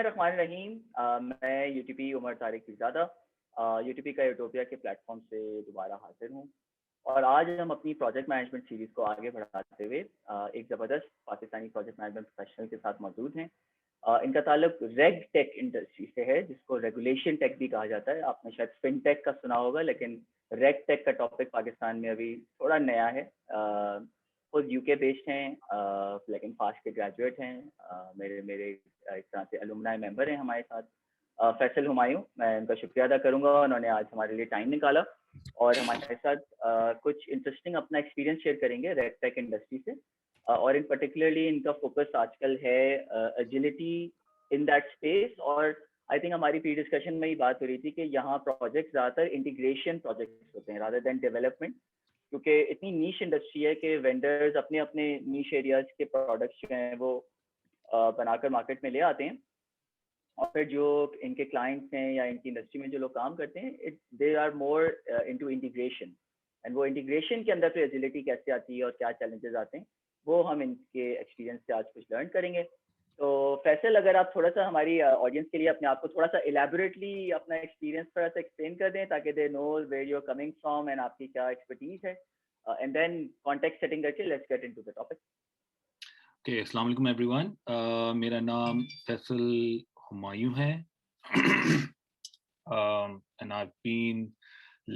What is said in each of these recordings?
बिस्मिल्लाहिर्रहमानिर्रहीम। मैं UTP Umar Tariq Pirzada UTP का यूटोपिया के प्लेटफॉर्म से दोबारा हाजिर हूँ और आज हम अपनी प्रोजेक्ट मैनेजमेंट सीरीज़ को आगे बढ़ाते हुए एक ज़बरदस्त पाकिस्तानी प्रोजेक्ट मैनेजमेंट प्रोफेशनल के साथ मौजूद हैं। इनका ताल्लुक रेग टेक इंडस्ट्री से है, जिसको रेगुलेशन टेक भी कहा जाता है। आपने शायद फिनटेक का सुना होगा, लेकिन रेग टेक का टॉपिक पाकिस्तान में अभी थोड़ा नया है। खुद यूके बेस्ड हैं, लेकिन फास्ट के ग्रेजुएट हैं। मेरे मेरे एक तरह से अलुमनाई मेंबर हैं हमारे साथ। फैसल हुमायूं, मैं उनका शुक्रिया अदा करूंगा, उन्होंने आज हमारे लिए टाइम निकाला और हमारे साथ कुछ इंटरेस्टिंग अपना एक्सपीरियंस शेयर करेंगे रेग टेक इंडस्ट्री से। और इन पर्टिकुलरली इनका फोकस आजकल है एजिलिटी इन दैट स्पेस। और आई थिंक हमारी प्री डिस्कशन में ही बात हो रही थी कि यहाँ प्रोजेक्ट ज़्यादातर इंटीग्रेशन प्रोजेक्ट्स होते हैं रादर देन डेवलपमेंट, क्योंकि इतनी नीश इंडस्ट्री है कि वेंडर्स अपने अपने नीश एरियाज के प्रोडक्ट्स जो हैं वो बनाकर मार्केट में ले आते हैं और फिर जो इनके क्लाइंट्स हैं या इनकी इंडस्ट्री में जो लोग काम करते हैं, they are more into integration. And वो इंटीग्रेशन के अंदर फिर एजिलिटी कैसे आती है और क्या चैलेंजेस आते हैं, वो हम इनके एक्सपीरियंस से आज कुछ लर्न करेंगे। तो फैसल, अगर आप थोड़ा सा हमारी ऑडियंस के लिए अपने आप को थोड़ा सा इलेबोरेटली अपना एक्सपीरियंस थोड़ा सा एक्सप्लेन कर दें ताकि they know where you are coming from and आपकी क्या एक्सपर्टीज है, एंड देन कॉन्टेक्स्ट सेटिंग करके let's get into the topic. Okay, Assalamu alaikum everyone. मेरा नाम फैसल हुमायूं है and I've been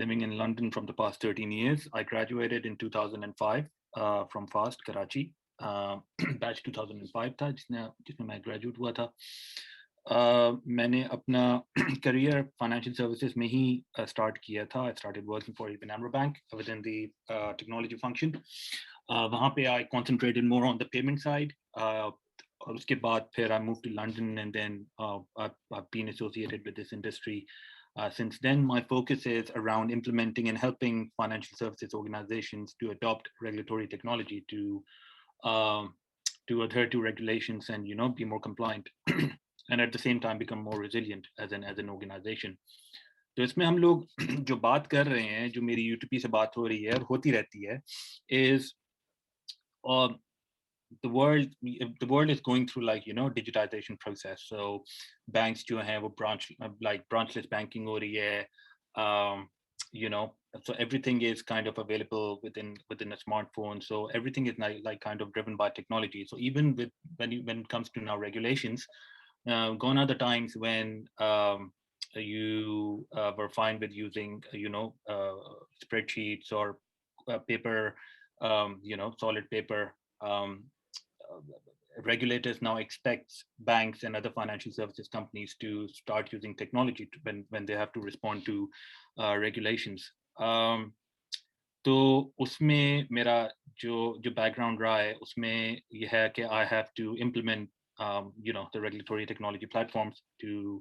living in London from the past 13 years. I graduated in 2005 from FAST Karachi. Batch 2005 था जिसमें मैं graduate हुआ था. मैंने अपना career financial services में ही start किया था. I started working for Ibn Amr Bank within the technology function. वहाँ पे I concentrated more on the payment side. और उसके बाद फिर I moved to London and then I've been associated with this industry. Since then, my focus is around implementing and helping financial services organizations to adopt regulatory technology to adhere to regulations and be more compliant and at the same time become more resilient as an organization. तो इसमें हम लोग जो बात कर रहे हैं, जो मेरी UTP से बात हो रही है और होती रहती है, is the world is going through digitization process. So banks जो हैं वो branchless banking हो रही है, so everything is kind of available within a smartphone. So everything is like kind of driven by technology. So even when it comes to now regulations, gone are the times when you were fine with using spreadsheets or paper, solid paper. Regulators now expect banks and other financial services companies to start using technology when they have to respond to regulations. तो उसमें मेरा जो background रहा है उसमें यह है कि I have to implement the regulatory technology platforms to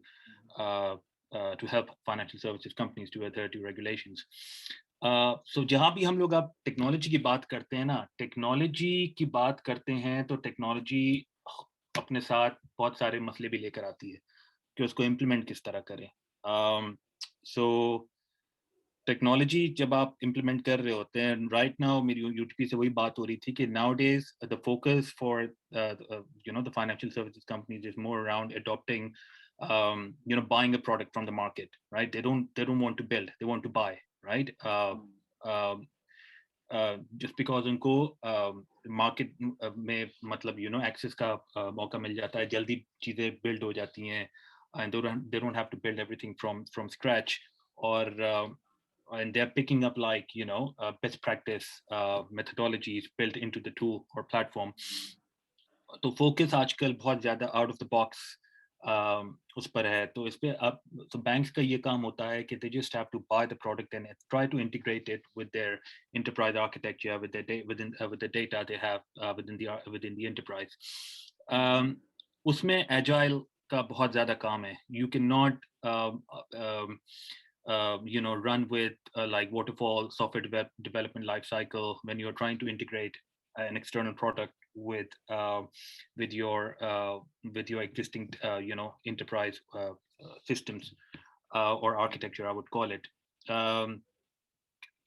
help financial services companies to adhere to regulations. So जहाँ भी हम लोग अब टेक्नोलॉजी की बात करते हैं ना, टेक्नोलॉजी की बात करते हैं तो टेक्नोलॉजी अपने साथ बहुत सारे मसले भी लेकर आती है कि उसको इम्प्लीमेंट किस तरह करें. So टेक्नोलॉजी जब आप इम्प्लीमेंट कर रहे होते हैं, राइट नाउ मेरी UTP से वही बात हो रही थी कि nowadays the focus for the financial services companies is more around adopting buying a product from the market, right? They don't want to build, they want to buy, right? Just because उनको market में मतलब access का मौका मिल जाता है, जल्दी चीजें build हो जाती हैं and they don't have to build everything from scratch, or and they're picking up best practice methodologies built into the tool or platform. तो focus आजकल बहुत ज़्यादा out of the box उस पर है. तो इस पे अब so banks का ये काम होता है कि they just have to buy the product and try to integrate it with their enterprise architecture, with the data they have within the enterprise. उसमें agile का बहुत ज़्यादा काम है. You cannot run with like waterfall software development life cycle when you're trying to integrate an external product with your existing enterprise systems or architecture, I would call it.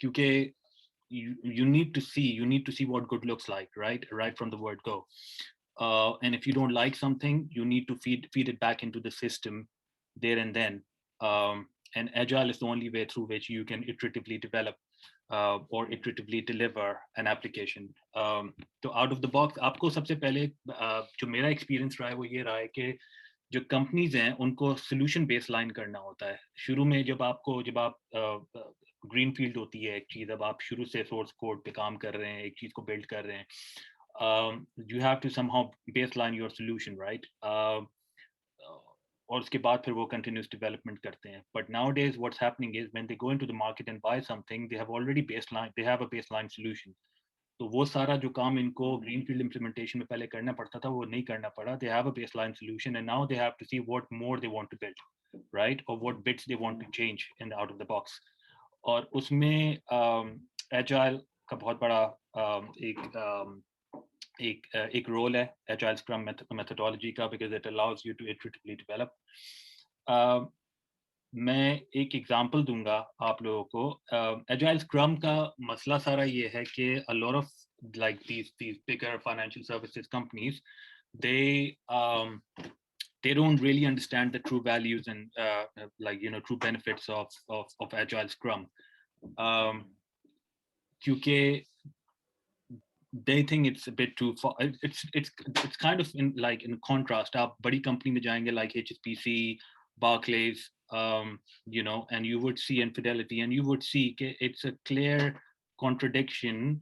Because you need to see what good looks like, right from the word go. and if you don't like something, you need to feed it back into the system there and then. And Agile is the only way through which you can iteratively develop or iteratively deliver an application. तो out of the box आपको सबसे पहले जो मेरा experience रहा है वो ये रहा है कि जो companies हैं उनको solution baseline करना होता है. शुरू में जब आप greenfield होती है एक चीज़, अब आप शुरू से source code पे काम कर रहे हैं, एक चीज़ को build कर रहे हैं, you have to somehow baseline your solution, right? और उसके बाद फिर वो continuous development करते हैं. But nowadays what's happening is when they go into the market and buy something, they have a baseline solution. तो वो सारा जो काम इनको greenfield implementation में पहले करना पड़ता था वो नहीं करना पड़ा. They have a baseline solution and now they have to see what more they want to build, right? Or what bits they want to change out of the box. और उसमें agile का बहुत बड़ा एक रोल है Agile Scrum methodology का, because it allows you to iteratively develop. मैं एक एग्जांपल दूंगा आप लोगों को. Agile Scrum का मसला सारा ये है कि a lot of like these bigger financial services companies, they don't really understand the true values and true benefits of Agile Scrum. क्योंकि they think it's a bit too far. It's kind of in contrast. आप बड़ी company में जाएंगे like HSBC, Barclays, and you would see Infidelity, and you would see it's a clear contradiction.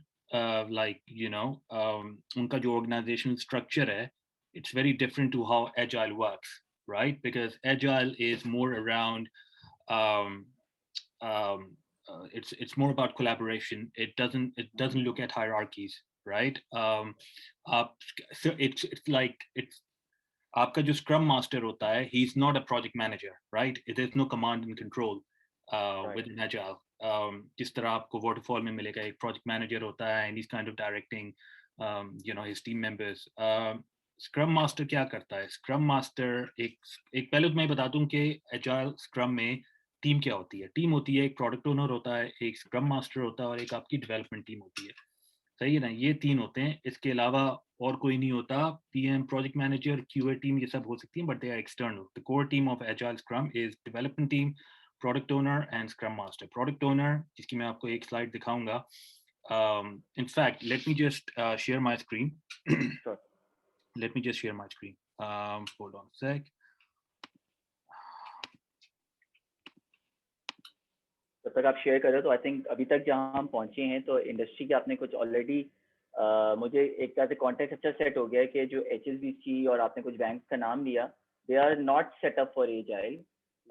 उनका जो organizational structure है, it's very different to how Agile works, right? Because Agile is more around it's more about collaboration. It doesn't look at hierarchies, right? So it's आपका जो Scrum Master होता है, he's not a project manager, right? There's no command and control within Agile. जिस तरह आपको Waterfall में मिलेगा एक project manager होता है and he's kind of directing his team members. Scrum Master क्या करता है? Scrum Master एक पहले तो मैं बता दूं कि Agile Scrum में टीम क्या होती है. टीम होती है, एक प्रोडक्ट ओनर होता है, एक स्क्रम मास्टर होता है और एक आपकी डेवलपमेंट टीम होती है. सही है ना? ये तीन होते हैं, इसके अलावा और कोई नहीं होता. PM, project manager, QA team, ये सब हो सकती है, but they are external. The core team of agile scrum is development team, product owner and scrum master. Product owner, जिसकी मैं आपको एक स्लाइड दिखाऊंगा. In fact, let me just share my screen. Sure. Let me just share my screen. Hold on a sec. जब तक आप share कर रहे हो तो आई थिंक अभी तक जहाँ हम पहुंचे हैं तो इंडस्ट्री के आपने कुछ ऑलरेडी मुझे एक तरह से कॉन्टेक्स्ट अच्छा सेट हो गया है कि जो HSBC और आपने कुछ बैंक का नाम लिया, they are not set up for agile.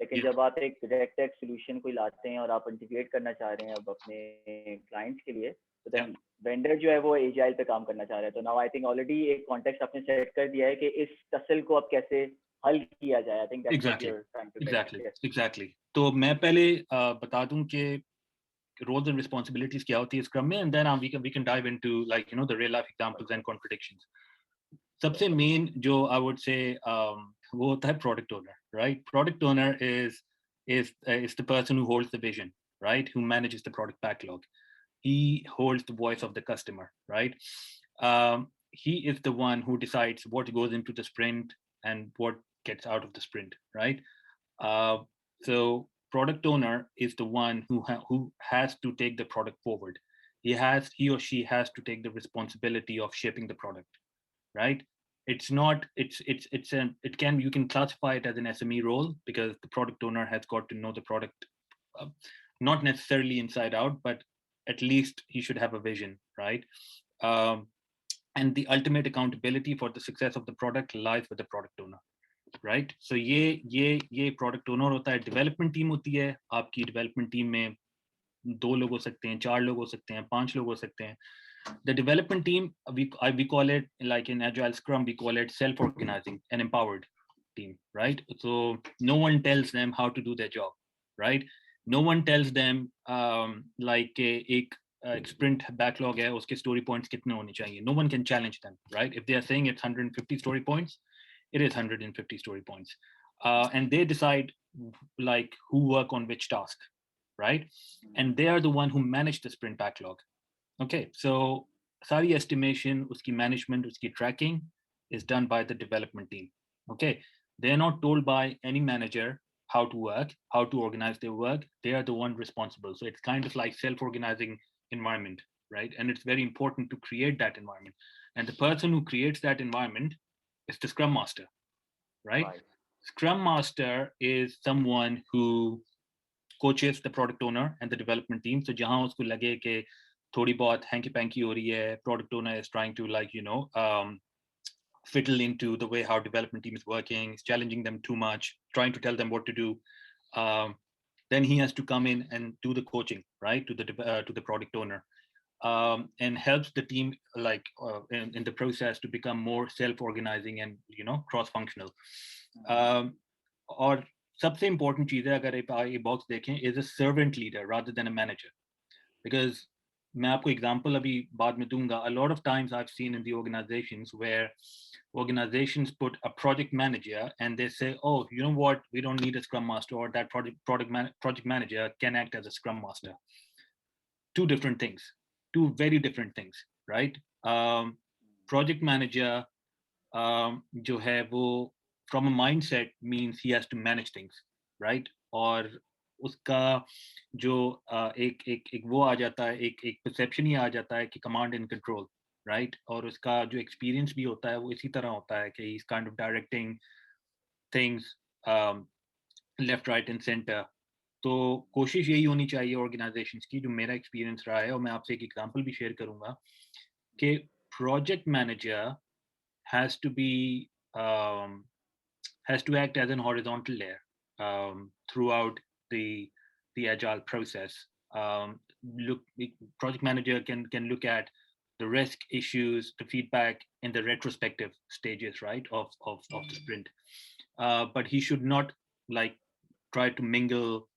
लेकिन जब आप एक RegTech सोल्यूशन कोई लाते हैं और आप इंटीग्रेट करना चाह रहे हैं अब अपने क्लाइंट्स के लिए, तो देन वेंडर जो है वो एजाइल पे काम करना चाह रहा है. तो नाउ आई थिंक ऑलरेडी एक कॉन्टेक्स्ट आपने सेट कर दिया है कि इस टसल को अब कैसे हल किया जाए. I think exactly. तो मैं पहले बता दूं कि roles and responsibilities क्या होती है स्क्रम में, and then we can dive into the real life examples and contradictions. सबसे मेन जो I would say वो होता है product owner, right? Product owner is the person who holds the vision, right? Who manages the product backlog. He holds the voice of the customer, right? He is the one who decides what goes into the sprint and what gets out of the sprint, right? So product owner is the one who has to take the product forward. He or she has to take the responsibility of shaping the product, right? It's not, you can classify it as an SME role because the product owner has got to know the product, not necessarily inside out, but at least he should have a vision, right? And the ultimate accountability for the success of the product lies with the product owner. Right. So ये product owner होता है. Development team होती है आपकी. Development team में 2 लोग हो सकते हैं, 4 लोग हो सकते हैं, 5 लोग हो सकते हैं. The development team we call it, like in Agile Scrum, we call it self-organizing and empowered team, right? So no one tells them how to do their job, right? No one tells them like एक sprint backlog है, उसके story points कितने होने चाहिए. No one can challenge them, right? If they are saying it's 150 story points, it is 150 story points. And they decide like who work on which task, right? And they are the one who manage the sprint backlog. Okay, so sari estimation, uski management, uski tracking is done by the development team. Okay, they're not told by any manager how to work, how to organize their work. They are the one responsible. So it's kind of like self-organizing environment, right? And it's very important to create that environment. And the person who creates that environment is the Scrum Master, right? Right. Scrum Master is someone who coaches the product owner and the development team. So जहाँ उसको लगे कि थोड़ी बहुत hanky panky हो रही है, product owner is trying to fiddle into the way how development team is working, is challenging them too much, trying to tell them what to do. Um, then he has to come in and do the coaching, right, to the product owner, and helps the team in the process to become more self-organizing and cross-functional. और सबसे important चीज़ है अगर ये box देखें is a servant leader rather than a manager, because मैं आपको example अभी बाद में दूंगा. A lot of times I've seen in the organizations where organizations put a project manager and they say, oh, you know what, we don't need a scrum master, or that project manager can act as a scrum master. Two different things, two very different things, right? Project manager जो है वो from a mindset means he has to manage things, right? और उसका जो एक वो आ जाता है, एक perception ही आ जाता है कि command and control, right? और उसका जो experience भी होता है वो इसी तरह होता है कि he's kind of directing things left, right and center. तो कोशिश यही होनी चाहिए organizations की, जो मेरा experience रहा है, और मैं आपसे एक example भी share करूँगा कि project manager has to act as an horizontal layer throughout the agile process. Project manager can look at the risk, issues, the feedback in the retrospective stages, right, of the sprint. But he should not try to mingle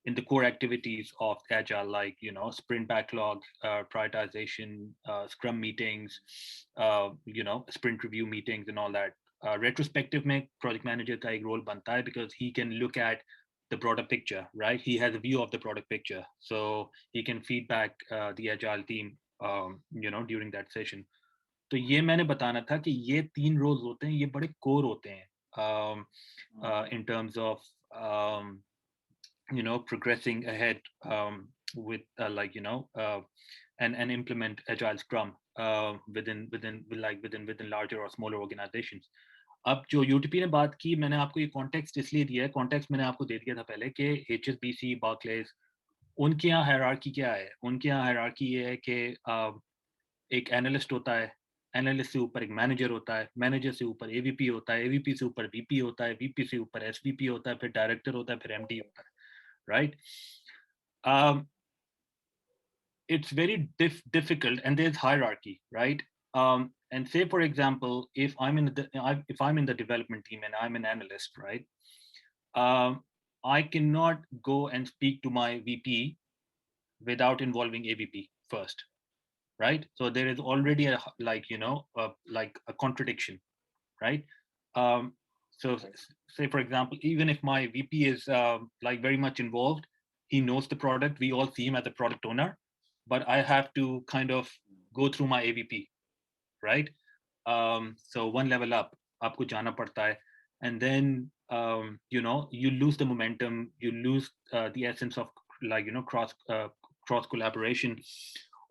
in the core activities of agile, like sprint backlog, prioritization, scrum meetings, sprint review meetings and all that. Retrospective mein project manager ka ek role banta hai, because he can look at the broader picture, right? He has a view of the product picture, so he can feedback the agile team during that session. तो ये मैंने बताना था कि ये 3 roles होते हैं, ये बड़े core होते हैं in terms of progressing ahead with and implement agile scrum within larger or smaller organizations. अब जो UTP ने बात की, मैंने आपको ये कॉन्टेक्स्ट इसलिए दिया है, कॉन्टेक्स्ट मैंने आपको दे दिया था पहले कि HSBC, बार्कलेज, उनके यहाँ हायरार्की क्या है? उनके यहाँ हायरार्की ये है कि एक एनालिस्ट होता है, एनालिस्ट से ऊपर एक मैनेजर होता है, मैनेजर से ऊपर AVP होता है, AVP से ऊपर VP होता है, VP से ऊपर SVP होता है, फिर डायरेक्टर होता है, फिर MD होता है, right? It's very difficult, and there's hierarchy, right? And say, for example, if I'm in the development team and I'm an analyst, right? I cannot go and speak to my VP without involving AVP first, right? So there is already a contradiction, right? So say, for example, even if my VP is very much involved, he knows the product, we all see him as a product owner, but I have to kind of go through my AVP, right? So one level up, aapko jana padta hai, and then you lose the momentum, you lose the essence of cross collaboration,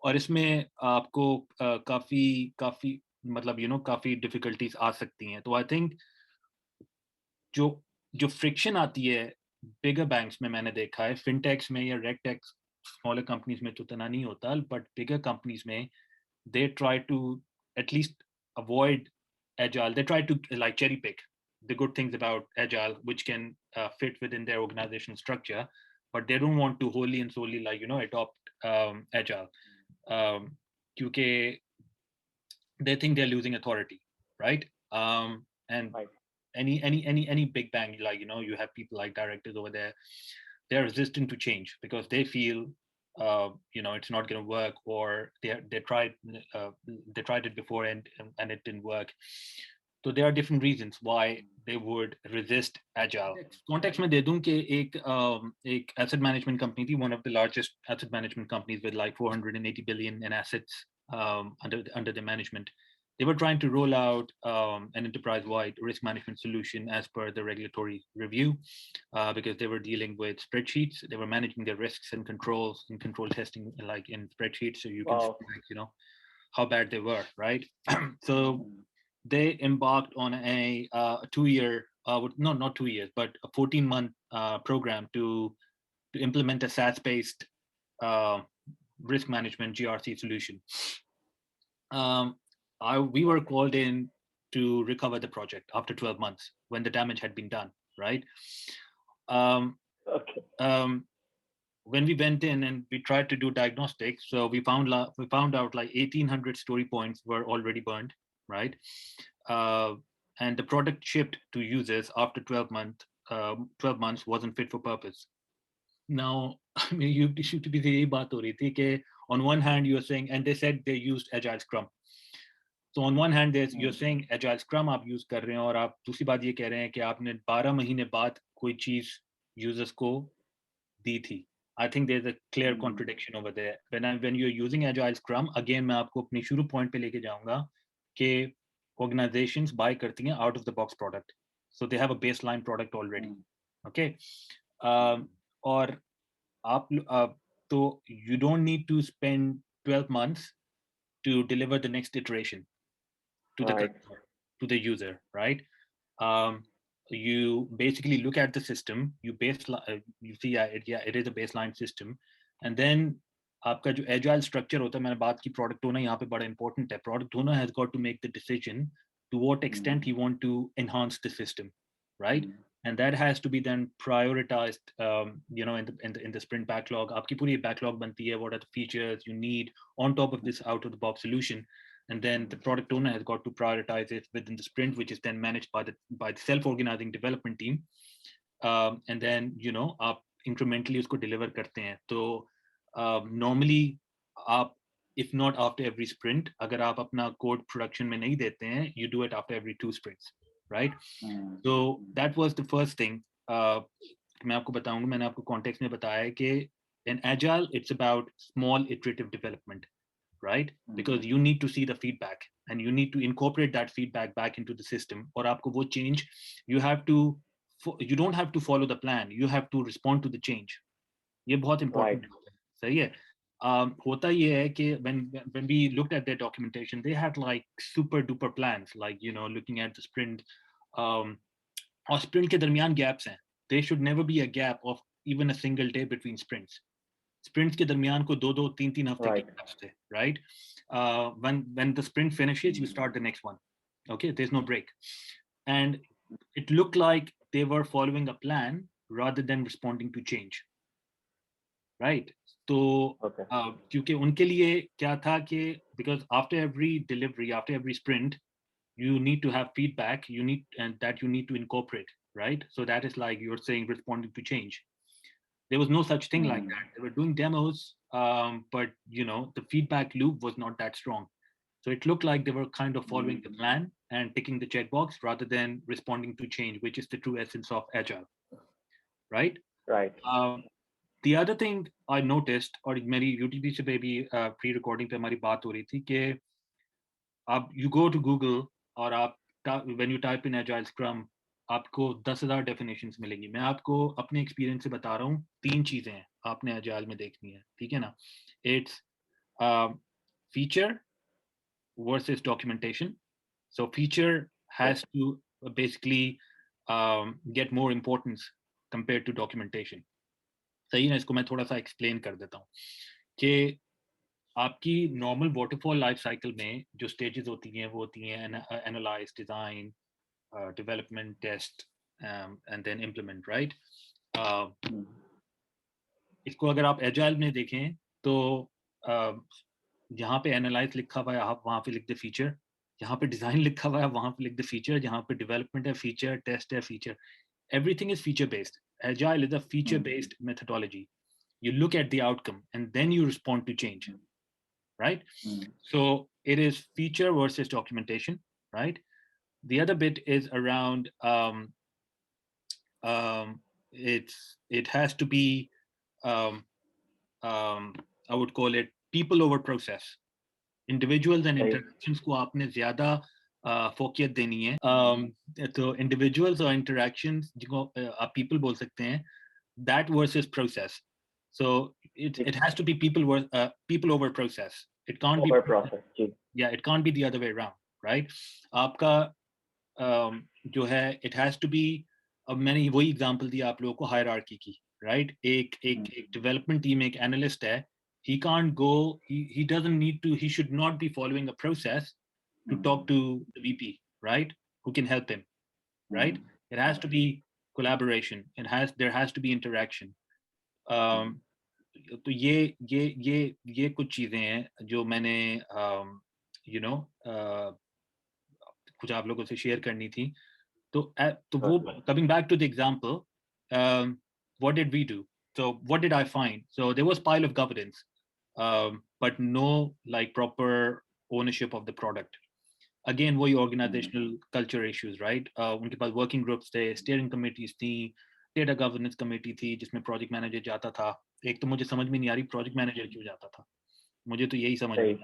और इसमें आपको काफी मतलब काफी difficulties आ सकती हैं. तो I think जो friction आती है bigger banks में, मैंने देखा है, fintechs में या regtech smaller companies में तो इतना नहीं होता, but bigger companies में they try to at least avoid agile. They try to cherry pick the good things about agile which can fit within their organizational structure, but they don't want to wholly and solely adopt agile, क्योंकि they think they're losing authority, right? And right. any big bank, you have people like directors over there, they're resistant to change because they feel it's not going to work, or they tried it before and it didn't work. So there are different reasons why they would resist agile. Context में दे दूं कि एक asset management company थी, one of the largest asset management companies with like 480 billion in assets under the management. they were trying to roll out an enterprise-wide risk management solution as per the regulatory review, because they were dealing with spreadsheets. They were managing their risks and controls and control testing like in spreadsheets, so you can see, Wow. like, how bad they were, right? So Mm. they embarked on a 2-year, no, not 2 years, but a 14-month program to implement a SaaS-based uh, risk management GRC solution. Um, we were called in to recover the project after 12 months when the damage had been done, right? Um, Okay. um, when we went in and we tried to do diagnostics, so we found out like 1,800 story points were already burned, right? Uh, and the product shipped to users after 12 months wasn't fit for purpose. Now, I mean, you should be the baat ho rahi thi कि on one hand you're saying, and they said they used Agile Scrum. So on one hand, you're Mm. saying Agile Scrum आप use कर रहे हैं और आप दूसरी बात ये कह रहे हैं कि आपने 12 महीने बाद कोई चीज यूजर्स को दी थी. I think there's a clear Mm. contradiction over there. When you're using Agile Scrum, again मैं आपको अपनी शुरू point पे लेके जाऊंगा कि organizations buy करती हैं out of the box product, so they have a baseline product already. Mm. Okay, Mm. और आप तो you don't need to spend 12 months to deliver the next iteration to the Right. customer, to the user, right? Um, you basically look at the system, you see, yeah, it is a baseline system, and then आपका जो agile structure होता है, मैंने बात की product owner यहाँ पे बड़ा important है. Product owner has got to make the decision to what extent Mm. he want to enhance the system, right? Mm. And that has to be then prioritized, in the sprint backlog. आपकी पूरी backlog बनती है. What are the features you need on top of this out of the box solution? And then the product owner has got to prioritize it within the sprint, which is then managed by the self-organizing development team. And then आप incrementally उसको deliver करते हैं. तो normally आप, if not after every sprint, अगर आप अपना code production में नहीं देते हैं, you do it after every 2 sprints, right? Mm. So that was the first thing. मैं आपको बताऊंगा, मैंने आपको context में बताया है कि in Agile it's about small iterative development, right? Because you need to see the feedback and you need to incorporate that feedback back into the system. और आपको वो change, you don't have to follow the plan, you have to respond to the change. ये बहुत Right. important है. सही है. होता ये है कि when we looked at their documentation, they had like super duper plans, like looking at the sprint, um, और sprint के दरमियान gaps हैं. There should never be a gap of even a single day between sprints. Sprints के दरमियान को 2-3 हफ्ते की Right. gaps थे, right? When the sprint finishes, you Mm. start the next one. Okay, there's no break. And it looked like they were following a plan rather than responding to change, right? तो Okay. क्योंकि उनके लिए क्या था कि because after every delivery, after every sprint, you need to have feedback, and that you need to incorporate, right? So that is like you're saying responding to change. There was no such thing like Mm. that. They were doing demos, but the feedback loop was not that strong. So it looked like they were kind of following the plan and ticking the checkbox rather than responding to change, which is the true essence of Agile, right? Right. Um, the other thing I noticed, और मेरी UTP से भी pre-recording पे हमारी बात हो रही थी कि आप you go to Google और आप when you type in Agile Scrum, आपको 10,000 definitions मिलेंगी. मैं आपको अपने experience से बता रहा हूँ, 3 चीजें हैं आपने Agile में देखनी है, ठीक है ना? It's feature versus documentation. So feature has to basically get more importance compared to documentation. सही है, इसको मैं थोड़ा सा explain कर देता हूँ कि आपकी normal waterfall life cycle में जो stages होती हैं वो होती हैं analyze, design, development, test, and then implement, right? इसको अगर आप agile में देखें तो जहाँ पे analyze लिखा हुआ है आप वहाँ पे लिख दे feature, जहाँ पे design लिखा हुआ है वहाँ पे लिख दे feature, जहाँ पे development है feature, test है feature. Everything is feature based. Agile is a feature based methodology. You look at the outcome and then you respond to change, right? So it is feature versus documentation, right? The other bit is around it has to be I would call it people over process. Individuals and interactions को आपने ज़्यादा फोकियत देनी है. तो individuals और interactions जिनको आप people बोल सकते हैं, that versus process. So it has to be people over process. It can't be process. yeah, it can't be the other way around, right? आपका जो है it has to be, अब मैंने वही एग्जांपल दिया आप लोगों को हायरार्की की, right? एक डेवलपमेंट टीम, एक एनालिस्ट है, he can't go, he doesn't need to, he should not be following a process to talk to the VP, right? Who can help him, right? It has to be collaboration, there has to be interaction. तो ये कुछ चीजें हैं जो मैंने you know कुछ आप लोगों से शेयर करनी थी. तो वो coming back to the example, what did we do? So what did I find? So there was pile of governance, but no like proper ownership of the product. Again, वही organizational culture issues, right? उनके पास working groups थे, steering committees थी, data governance committee थी जिसमें project manager जाता था. एक तो मुझे समझ में नहीं आ रही project manager क्यों जाता था, मुझे तो यही समझ में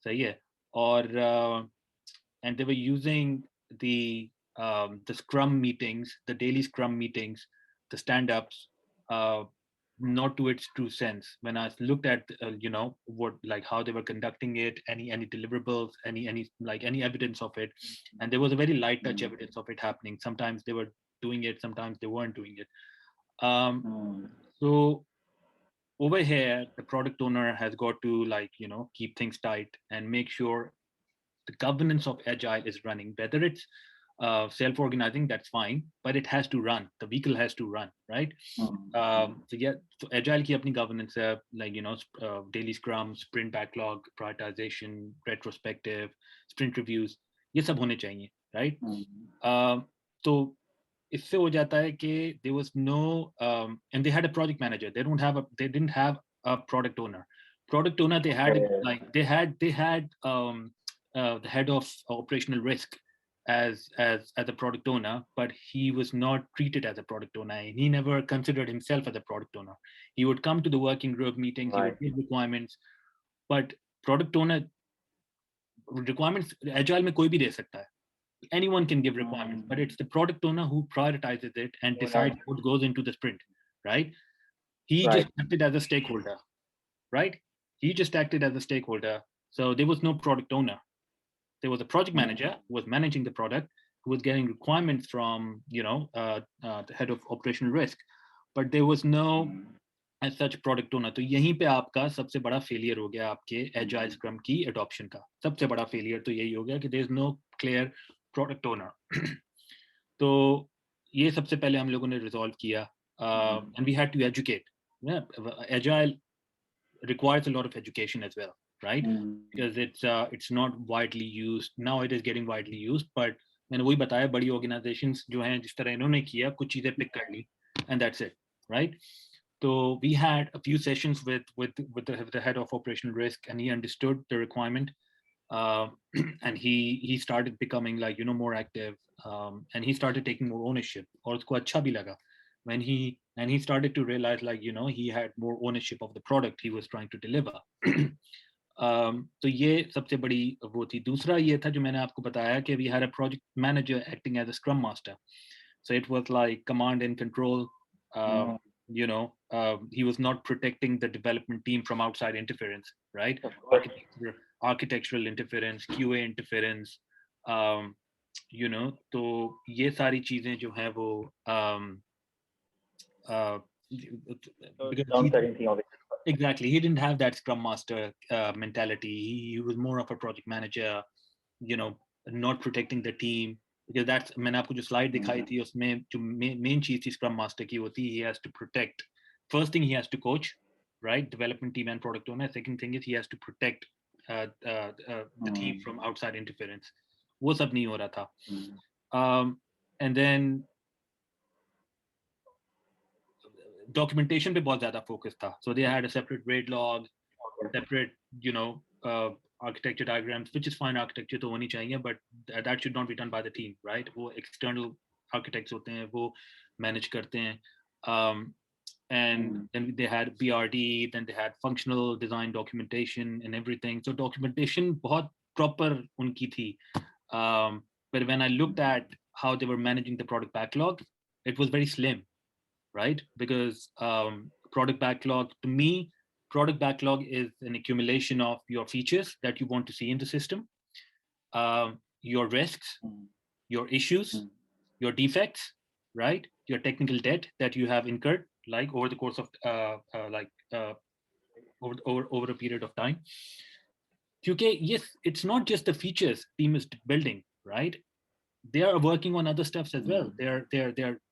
सही है. और and they were using the scrum meetings, the daily scrum meetings, the stand-ups, not to its true sense. When I looked at what, like how they were conducting it, any deliverables, any evidence of it, and there was a very light touch evidence of it happening. Sometimes they were doing it, sometimes they weren't doing it. So over here, the product owner has got to keep things tight and make sure the governance of Agile is running. Whether it's self-organizing, that's fine, but it has to run. The vehicle has to run, right? So Agile की अपनी governance है, daily Scrum, sprint backlog, prioritization, retrospective, sprint reviews, ये सब होने चाहिए, right? तो इससे हो जाता है कि there was no and they had a project manager. They didn't have a product owner. Product owner they had the head of operational risk as a product owner, but he was not treated as a product owner. He never considered himself as a product owner. He would come to the working group meetings, he would give requirements, but product owner requirements Agile में कोई भी दे सकता है. Anyone can give requirements, but it's the product owner who prioritizes it and decides what goes into the sprint, right? He just acted as a stakeholder, right? He just acted as a stakeholder. So there was no product owner. There was a project manager who was managing the product, who was getting requirements from, the head of operational risk, but there was no as such product owner. तो यहीं पे आपका सबसे बड़ा failure हो गया आपके Agile Scrum की adoption का. सबसे बड़ा failure तो यही हो गया कि there is no clear product owner. तो ये सबसे पहले हम लोगों ने resolve किया, and we had to educate. Yeah, Agile requires a lot of education as well, right? Because it's not widely used. Now it is getting widely used, but मैंने वही बताया बड़ी organizations जो हैं जिस तरह इन्होंने किया कुछ चीजें pick कर ली and that's it, right? So we had a few sessions with the head of operational risk, and he understood the requirement, and he started becoming more active, and he started taking more ownership. और उसको अच्छा भी लगा when he started to realize he had more ownership of the product he was trying to deliver. तो ये सबसे बड़ी वो थी. दूसरा ये था जो मैंने आपको बताया कि we had a project manager acting as a scrum master, so it was like command and control. He was not protecting the development team from outside interference, right? Architectural interference, QA interference, तो ये सारी चीजें जो हैं वो exactly, he didn't have that scrum master mentality. He was more of a project manager, not protecting the team, because that's मैंने आपको जो slide दिखाई थी उसमें जो main चीज थी scrum master की होती, he has to protect. First thing, he has to coach, right? Development team and product owner. Second thing is he has to protect the team from outside interference. वो सब नहीं हो रहा था. And then documentation पे बहुत ज़्यादा focus था. So they had a separate rate log, separate, architecture diagrams, which is fine. Architecture तो होनी चाहिए, but that should not be done by the team, right? वो external architects होते हैं, वो manage करते हैं. and then they had BRD, then they had functional design documentation and everything. So documentation बहुत proper उनकी थी. But when I looked at how they were managing the product backlog, it was very slim, right? Because product backlog, to me, product backlog is an accumulation of your features that you want to see in the system, your risks, your issues, your defects, right? Your technical debt that you have incurred, like over the course of over a period of time. Okay, yes, it's not just the features team is building, right? They are working on other stuffs as well. They're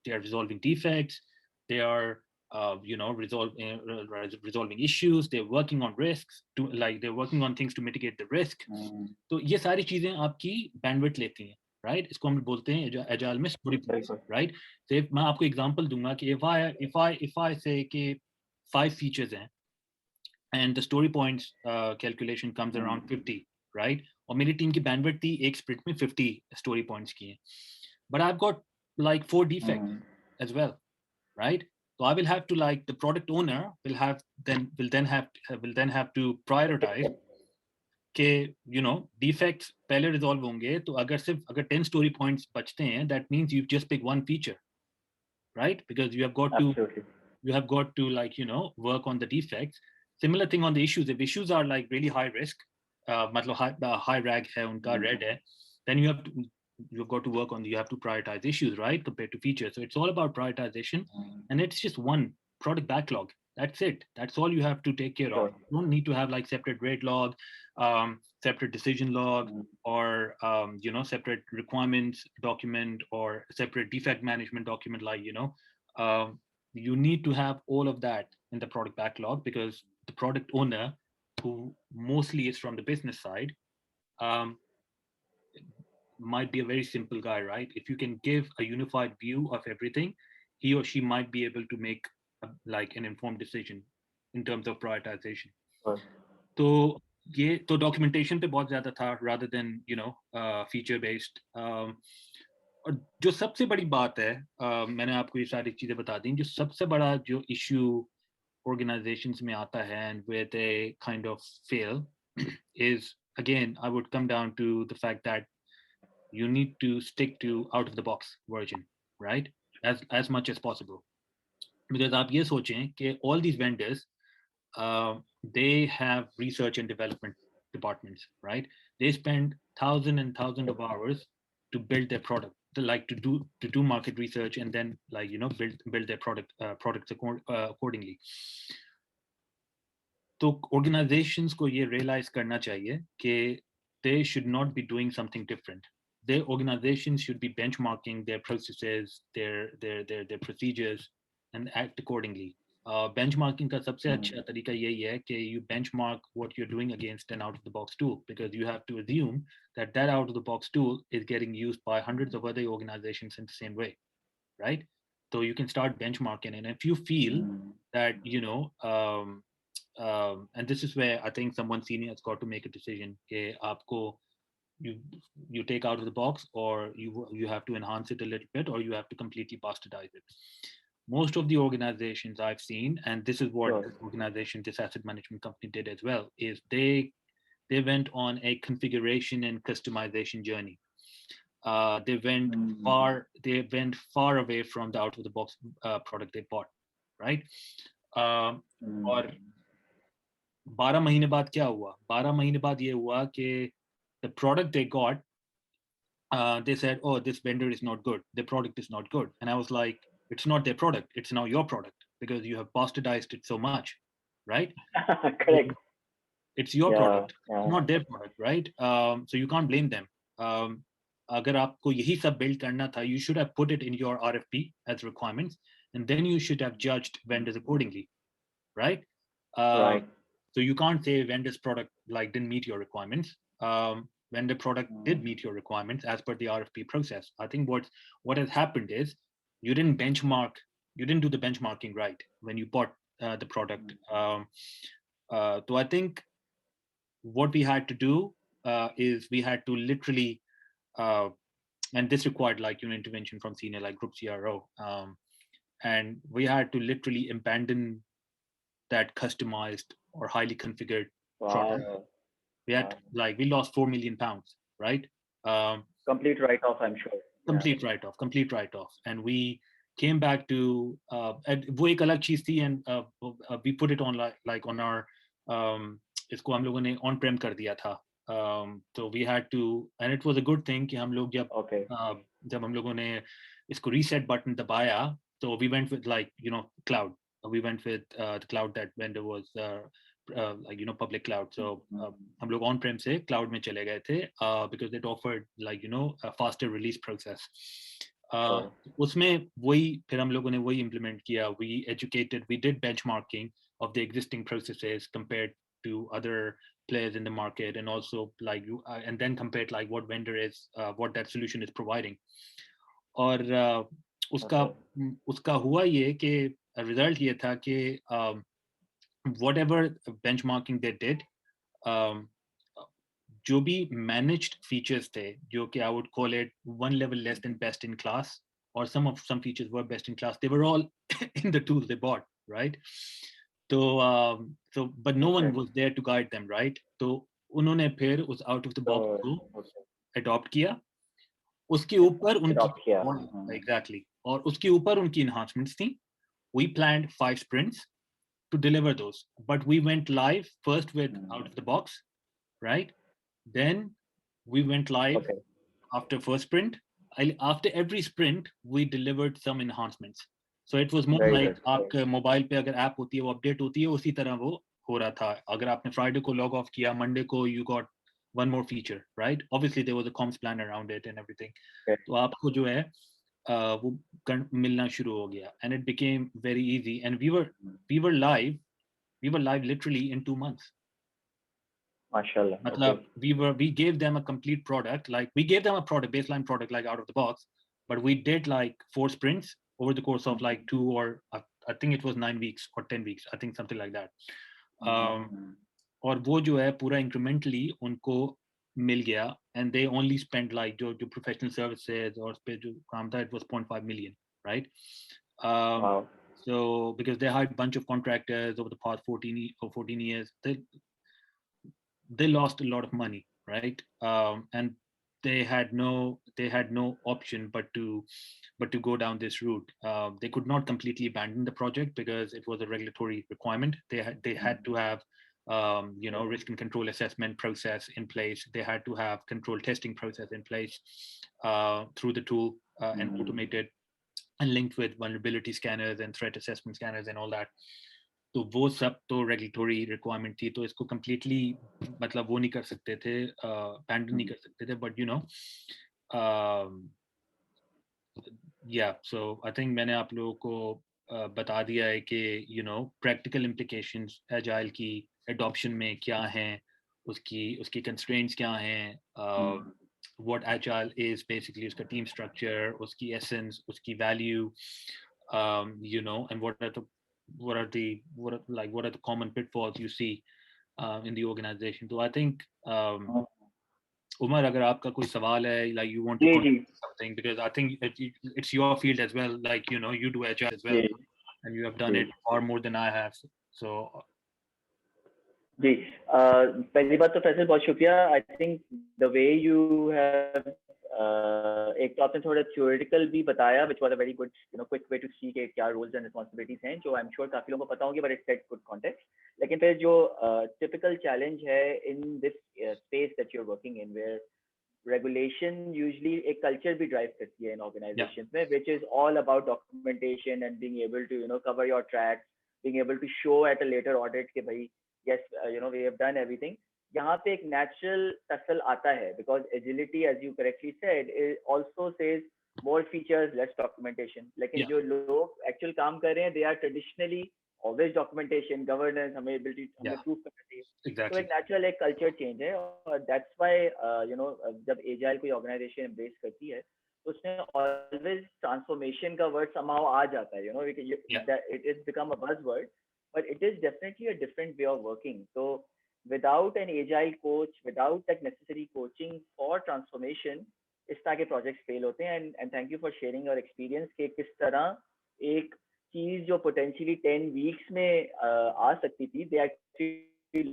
resolving defects. They are resolving issues. They're working on risks. They're working on things to mitigate the risk. तो ये सारी चीजें आपकी bandwidth लेती हैं, right? इसको हम बोलते हैं agile में story points, right? So मैं आपको example दूंगा कि if I say कि 5 features हैं and the story points calculation comes around 50, right? और मेरी टीम की bandwidth थी एक sprint में 50 story points की हैं. But I've got like 4 defects as well, right? So I will have to, like, the product owner will then have to prioritize कि defects पहले resolve होंगे. तो अगर 10 story points बचते हैं, that means you just pick one feature, right? Because you have got to work on the defects. Similar thing on the issues. If issues are like really high risk, मतलब high rag है उनका red है, then you've got to work on, you have to prioritize issues, right, compared to features. So it's all about prioritization, and it's just one product backlog. That's it. That's all you have to take care of. You don't need to have like separate rate log, separate decision log, or separate requirements document, or separate defect management document. You need to have all of that in the product backlog, because the product owner, who mostly is from the business side, might be a very simple guy, right? If you can give a unified view of everything, he or she might be able to make an informed decision in terms of prioritization. So documentation पे बहुत ज़्यादा था rather than feature based. और जो सबसे बड़ी बात है, मैंने आपको ये सारी चीजें बता दी, जो सबसे बड़ा जो issue organizations में आता है and where they kind of fail is, again, I would come down to the fact that you need to stick to out of the box version, right? As much as possible. Because आप ये सोचें कि all these vendors, they have research and development departments, right? They spend thousands and thousands of hours to build their product, to do market research, and then build their products accordingly. So organizations को ये realize करना चाहिए कि they should not be doing something different. Their organizations should be benchmarking their processes, their procedures, and act accordingly. Benchmarking का सबसे अच्छा तरीका यही है कि you benchmark what you're doing against an out-of-the-box tool, because you have to assume that out-of-the-box tool is getting used by hundreds of other organizations in the same way, right? So you can start benchmarking, and if you feel that and this is where I think someone senior has got to make a decision. कि आपको you take out of the box, or you have to enhance it a little bit, or you have to completely bastardize it. Most of the organizations I've seen, and this is what this asset management company did as well, is they went on a configuration and customization journey. They went far away from the out of the box product they bought, right? और 12 महीने बाद क्या हुआ? 12 महीने बाद ये हुआ कि the product they got, they said, oh, this vendor is not good. The product is not good. And I was like, it's not their product. It's now your product, because you have bastardized it so much, right? Correct. It's your product, not their product, right? So you can't blame them. अगर आपको यही सब build करना था, you should have put it in your RFP as requirements, and then you should have judged vendors accordingly, right? Right. So you can't say vendor's product didn't meet your requirements. Vendor product did meet your requirements as per the RFP process. I think what has happened is you didn't do the benchmarking right when you bought the product. So I think what we had to do is we had to literally, and this required intervention from senior group CRO, and we had to literally abandon that customized or highly configured product. Wow. We had Wow. like we lost £4 million, right? Um, Complete write-off, I'm sure. Yeah. complete write-off, and we came back to वो एक अलग चीज थी, and we put it on like on our इसको हम लोगों ने on prem कर दिया था. So we had to, and it was a good thing कि हम लोग Okay. जब हम लोगों ने इसको reset button दबाया, so we went with like cloud. We went with the cloud that vendor was like public cloud. So हम लोग on prem से cloud में चले गए थे because it offered like a faster release process. Sure. उसमें वही फिर हम लोगों ने वही implement किया. We did benchmarking of the existing processes compared to other players in the market, and also like and then compared like what vendor is what that solution is providing. और उसका हुआ ये कि result ये था कि whatever benchmarking they did, um, जो भी managed features थे, जो कि I would call it one level less than best in class, or some features were best in class, they were all in the tools they bought, right? So but no one was there to guide them, right? तो उन्होंने फिर उस out of the box को adopt किया, उसके ऊपर उनकी exactly, और उसके ऊपर उनकी enhancements थी. We planned 5 sprints to deliver those, but we went live first with out of the box, right? Then we went live after first sprint. After every sprint, we delivered some enhancements. So it was more like आपके mobile पे अगर app होती है वो update होती है, उसी तरह वो हो रहा था. अगर आपने फ्राइडे को लॉग ऑफ किया, मंडे को you got one more feature, right? Obviously there was a comms plan around it and everything. तो आपको जो है वो मिलना शुरू हो गया, and it became very easy, and we were live literally in 2 months. Mashallah. Matlab, we gave them a complete product, like we gave them a baseline product like out of the box, but we did like 4 sprints over the course of like 2 or I think it was 9 weeks or 10 weeks, I think something like that. और वो जो है पूरा incrementally उनको मिल गया, and they only spent like जो professional services और पे जो काम था, it was 0.5 million, right? Wow. So because they hired a bunch of contractors over the past 14 years, they lost a lot of money, right? And they had no option but to go down this route. They could not completely abandon the project because it was a regulatory requirement. They had to have risk and control assessment process in place. They had to have control testing process in place through the tool and automated and linked with vulnerability scanners and threat assessment scanners and all that. तो वो सब तो regulatory requirement थी, तो इसको completely मतलब वो नहीं कर सकते थे, पैंडल नहीं कर सकते थे, बट सो आई थिंक मैंने आप लोगों को बता दिया है कि प्रैक्टिकल इम्प्लीकेशंस एजाइल की एडॉप्शन में क्या हैं, उसकी कंस्ट्रेंट्स क्या हैं, what agile is basically, उसका टीम स्ट्रक्चर, उसकी एसेंस, उसकी value, and what are the common pitfalls you see in the organization. So I think Umar, agar aapka koi sawal hai, like you want to contribute something, because I think it's your field as well, like you do agile as well, and you have done it far more than I have. So जी, पहली बात तो फैसल बहुत शुक्रिया. I think the way you have एक तो आपने थोड़ा थ्योरेटिकल भी बताया, which was a very good quick way to see के क्या रोल्स एंड रिस्पांसिबिलिटीज हैं, जो आई एम श्योर काफी लोगों को पता होंगे, but it's set good context. लेकिन फिर जो टिपिकल चैलेंज है in this space that you are working in, where regulation usually एक कल्चर भी ड्राइव करती है इन ऑर्गेनाइजेशंस में, which is all about documentation and being able to cover your tracks, being able to show at a later audit कि भाई yes, we have done everything. यहाँ पे एक natural tussle आता है, because agility, as you correctly said, also says more features, less documentation. लेकिन जो लोग actual काम कर रहे हैं, they are traditionally always documentation, governance, हमें ability, हमें proof करना चाहिए. exactly. तो एक natural एक culture change है, और that's why जब agile कोई organization embrace करती है, तो उसमें always transformation का word somehow आ जाता है, it has become a buzzword. But it is definitely a different way of working. So without an agile coach, without that necessary coaching for transformation, इस तरह के projects fail होते हैं. And thank you for sharing your experience कि किस तरह एक चीज जो potentially 10 weeks में आ सकती थी, they actually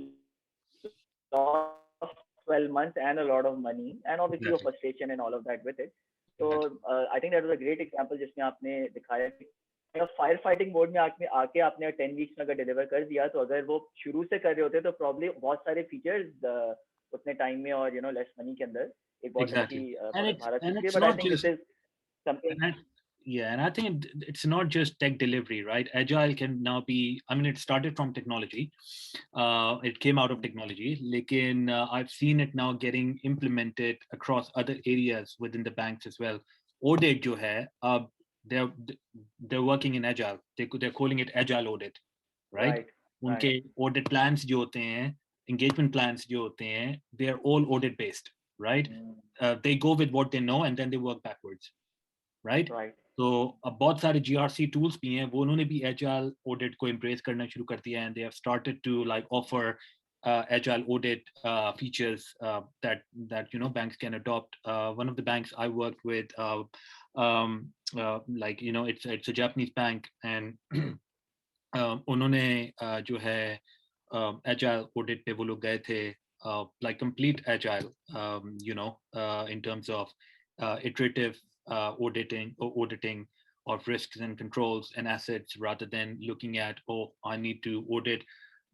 lost 12 months and a lot of money and obviously your Exactly. frustration and all of that with it. Exactly. So I think that was a great example जिसमें आपने दिखाया कि fire fighting mode में आके आपने 10 weeks में अगर deliver कर दिया, तो अगर वो शुरू से कर रहे होते तो प्रॉब्ली बहुत सारे फीचर्स उतने टाइम में और लेस मनी के अंदर एक बहुत अच्छी Exactly. प्रोडक्ट बाहर आ And चुकी है. it's but I not think this just is something. and yeah, and I think it's not just tech delivery, right? Agile can now be, I mean, it started from technology. It came out of technology. Lekin, I've seen it now getting implemented across other areas within the banks as well. Audit jo hai, they're they're working in Agile. They're calling it Agile audit, right? Right right. उनके audit plans जो होते हैं, engagement plans जो होते हैं, they're all audit based, right? They go with what they know and then they work backwards. Right. Right. तो अब बहुत सारे GRC टूल्स भी हैं, वो उन्होंने भी एजाइल ऑडिट को एम्ब्रेस करना शुरू कर दिया है. They have started to like offer agile audit features that banks can adopt. One of the banks I worked with, like it's a Japanese bank, and उन्होंने जो है agile audit पे वो लोग गए थे, like complete agile, in terms of iterative auditing of risks and controls and assets, rather than looking at, oh, I need to audit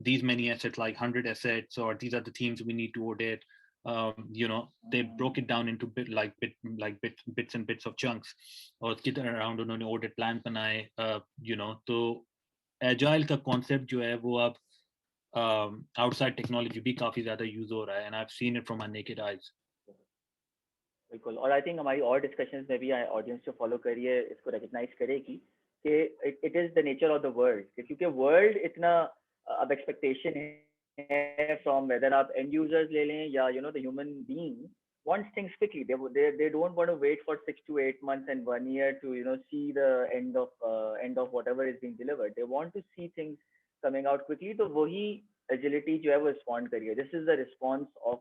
these many assets, like 100 assets, or these are the teams we need to audit. They broke it down into bits and bits of chunks. और उसकी तरह around उन्होंने audit plan बनाए. तो agile का concept जो है वो अब outside technology भी काफी ज्यादा use हो रहा है, and I've seen it from my naked eyes. बिल्कुल. और आई थिंक हमारी और डिस्कशंस में भी ऑडियंस जो फॉलो करिए इसको रिकग्नाइज करेगी कि it is the nature of the world, क्योंकि वर्ल्ड इतना अब एक्सपेक्टेशन है फ्रॉम वेदर आप एंड यूजर्स ले लें या the human being wants things quickly. They don't want to wait for 6 to 8 months and 1 year to see the end of whatever is being delivered. They want to see things coming out quickly. तो वही agility जो है वो respond करिए. This is the response of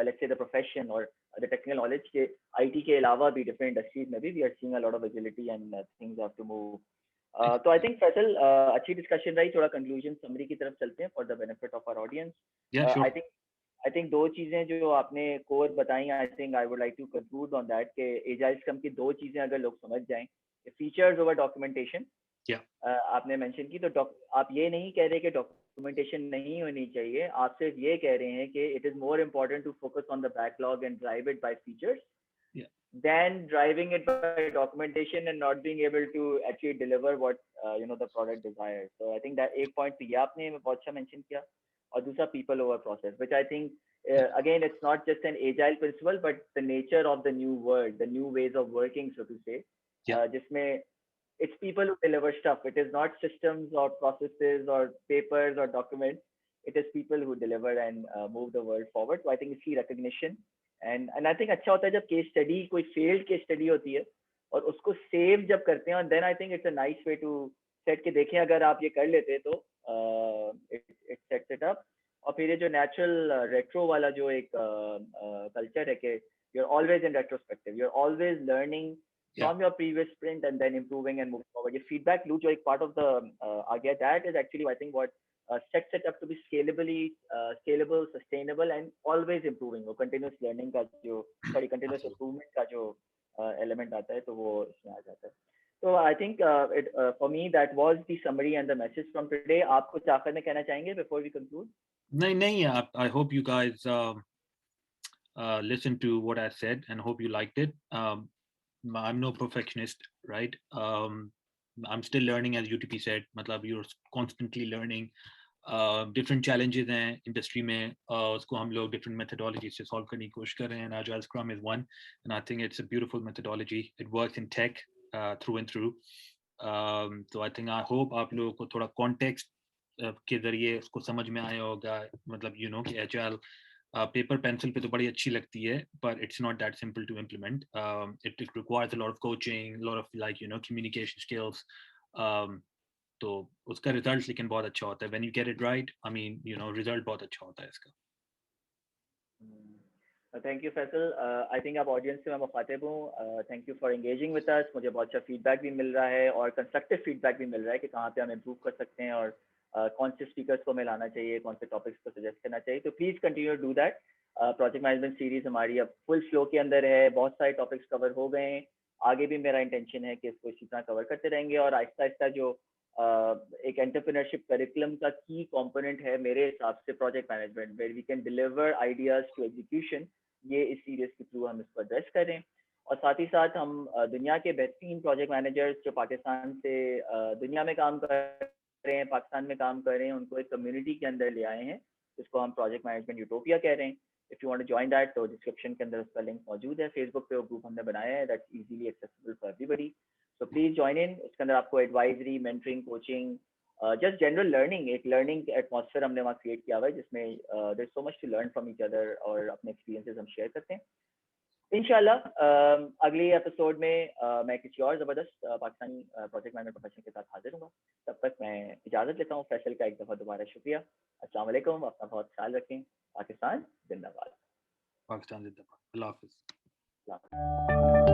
let's say the profession or the technical knowledge के IT के अलावा भी different industries में भी we are seeing a lot of agility and things have to move. तो आई थिंक फैसल अच्छी discussion रही. थोड़ा कंक्लूजन समरी की तरफ चलते हैं for the benefit of our audience. Yeah, sure. I think दो चीजें जो आपने कोर बताई, I think I would like to conclude on that कि एजाइल स्क्रम की दो चीजें अगर लोग समझ जाएं, फीचर्स ओवर डॉक्यूमेंटेशन. आपने मेंशन की, तो आप ये नहीं कह रहे कि डॉक्यूमेंटेशन नहीं होनी चाहिए, आप सिर्फ ये कह रहे हैं कि it is more important to focus on the backlog and drive it by features than driving it by documentation and not being able to actually deliver what the product desires. So I think that एक point तो ये आपने बहुत अच्छा mention किया. और दूसरा people over process, which I think again it's not just an agile principle but the nature of the new world, the new ways of working, so to say. जिसमें it's people who deliver stuff. It is not systems or processes or papers or documents. It is people who deliver and move the world forward. So I think इसकी recognition and I think अच्छा होता है जब case study, कोई failed case study होती है और उसको सेव जब करते हैं, और then I think it's a nice way to set के देखें अगर आप ये कर लेते तो इट सेट्स इट अप. और फिर ये जो नेचुरल रेट्रो वाला जो एक कल्चर है कि you are always in retrospective, you are always learning from your previous sprint and then improving and moving forward. ये feedback loop जो एक part of the आ गया, that is actually I think what sets it up to be scalable, sustainable and always improving. वो continuous learning का जो continuous improvement का जो element आता है, तो वो इसमें आ जाता है. So I think for me that was the summary and the message from today. आप कुछ आखिर में कहना चाहेंगे before we conclude? नहीं, I hope you guys listened to what I said and hope you liked it. I'm no perfectionist, right? I'm still learning, as UTP said. मतलब you're constantly learning. Different challenges हैं industry में, उसको हम लोग different methodologies से solve करने की कोशिश कर रहे हैं. Agile Scrum is one, and I think it's a beautiful methodology. It works in tech through and through. So I think I hope आप लोगों को थोड़ा context के जरिए उसको समझ में आया होगा. मतलब कि Agile पेपर पेंसिल पे तो बड़ी अच्छी लगती है, but it's not that simple to implement. It requires a lot of coaching, a lot of communication skills. तो उसका रिजल्ट लेकिन बहुत अच्छा होता है when you get it right. I mean, result बहुत अच्छा होता है इसका. Thank you Faisal. I think आप ऑडियंस से मैं मुखातिब हूँ। Thank you for engaging with us. मुझे बहुत अच्छा फीडबैक भी मिल रहा है और कंस्ट्रक्टिव फीडबैक भी मिल रहा है कि कहाँ पे हम इम्प्रूव कर सकते हैं और कौन से स्पीकर्स को हमें लाना चाहिए, कौन से टॉपिक्स को सजेस्ट करना चाहिए। तो please continue do that. Project management series हमारी अब फुल फ्लो के अंदर है, बहुत सारे टॉपिक्स कवर हो गए हैं। आगे भी मेरा इंटेंशन है कि इसको इसी तरह कवर करते रहेंगे और आहिस्ता आहिस्ता जो एक एंटरप्रेन्योरशिप करिकुलम का की कंपोनेंट है मेरे हिसाब से project management, where we can deliver ideas to execution, ये इस सीरीज के थ्रू हम इसको एड्रेस करें। और साथ ही साथ हम दुनिया के बेहतरीन प्रोजेक्ट मैनेजर्स जो पाकिस्तान से दुनिया में काम कर रहे हैं, पाकिस्तान में काम कर रहे हैं, उनको एक कम्युनिटी के अंदर ले आए हैं जिसको हम प्रोजेक्ट मैनेजमेंट यूटोपिया कह रहे हैं। If you want to join that तो डिस्क्रिप्शन के अंदर उसका लिंक मौजूद है। फेसबुक पे वो ग्रुप हमने बनाया है that's easily accessible for everybody. So please join in. उसके अंदर आपको advisory, mentoring, coaching, just general learning, एक लर्निंग एटमॉस्फेयर हमने वहाँ क्रिएट किया हुआ है जिसमें there is so much to learn from each other और अपने एक्सपीरियंसेस हम शेयर करते हैं। इंशाल्लाह अगले एपिसोड में मैं किसी और ज़बरदस्त पाकिस्तानी प्रोजेक्ट मैनेजमेंट प्रोफेशनल के साथ हाजिर हूँ। तब तक मैं इजाज़त लेता हूँ। फैसल का एक दफ़ा दोबारा शुक्रिया। अस्सलाम वालेकुम, अपना बहुत ख्याल रखें। पाकिस्तान जिंदाबाद। पाकिस्तान जिंदाबाद। अल्लाह हाफिज़। अल्लाह हाफ़िज़।